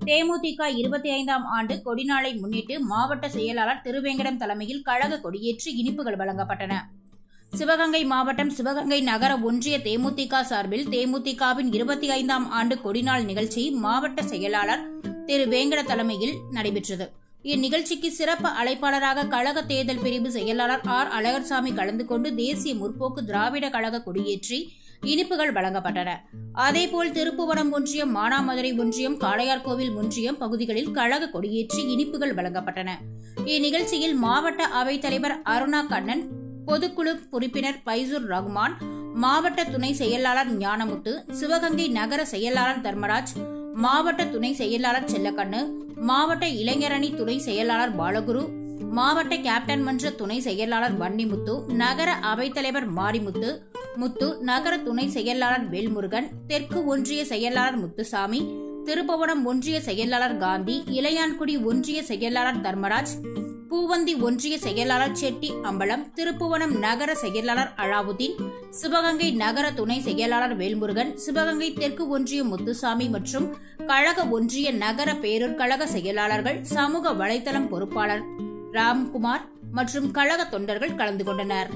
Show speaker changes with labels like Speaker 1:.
Speaker 1: தேமுதிக 25ஆம் ஆண்டு கொடிநாளை முன்னிட்டு மாவட்ட செயலாளர் திருவேங்கடம் தலைமையில் கழக கொடியேற்றி இனிப்புகள் வழங்கப்பட்டன. சிவகங்கை மாவட்டம் சிவகங்கை நகர ஒன்றிய தேமுதிக சார்பில் தேமுதிகவின் 25ஆம் ஆண்டு கொடிநாள் நிகழ்ச்சி மாவட்ட செயலாளர் திரு வேங்கட தலைமையில் நடைபெற்றது. இந்நிகழ்ச்சிக்கு சிறப்பு அழைப்பாளராக கழக தேர்தல் பிரிவு செயலாளர் ஆர் அழகர்சாமி கலந்து கொண்டு தேசிய முற்போக்கு திராவிட கழக கொடியேற்றி இனிப்புகள் வழங்கப்பட்டன. அதேபோல் திருப்புவனம் ஒன்றியம், மானாமதுரை ஒன்றியம், காளையார்கோவில் ஒன்றியம் பகுதிகளில் கழக கொடியேற்றி இனிப்புகள் வழங்கப்பட்டன. இந்நிகழ்ச்சியில் மாவட்ட அவைத்தலைவர் அருணா கண்ணன், பொதுக்குழு உறுப்பினர் பைசூர் ரகுமான், மாவட்ட துணை செயலாளர் ஞானமுத்து, சிவகங்கை நகர செயலாளர் தர்மராஜ், மாவட்ட துணை செயலாளர் செல்லக்கண்ணு, மாவட்ட இளைஞரணி துணை செயலாளர் பாலகுரு, மாவட்ட கேப்டன் மன்ற துணை செயலாளர் வன்னிமுத்து, நகர அவைத்தலைவர் மாரிமுத்து முத்து, நகர துணை செயலாளர் வேல்முருகன், தெற்கு ஒன்றிய செயலாளர் முத்துசாமி, திருப்புவனம் ஒன்றிய செயலாளர் காந்தி, இளையான்குடி ஒன்றிய செயலாளர் தர்மராஜ், பூவந்தி ஒன்றிய செயலாளர் செட்டி அம்பலம், திருப்புவனம் நகர செயலாளர் அலாவுதீன், சிவகங்கை நகர துணை செயலாளர் வேல்முருகன், சிவகங்கை தெற்கு ஒன்றிய முத்துசாமி மற்றும் கழக ஒன்றிய நகர பேரூர் கழக செயலாளர்கள், சமூக வலைதளம் பொறுப்பாளர் ராம்குமார் மற்றும் கழக தொண்டர்கள் கலந்து கொண்டனர்.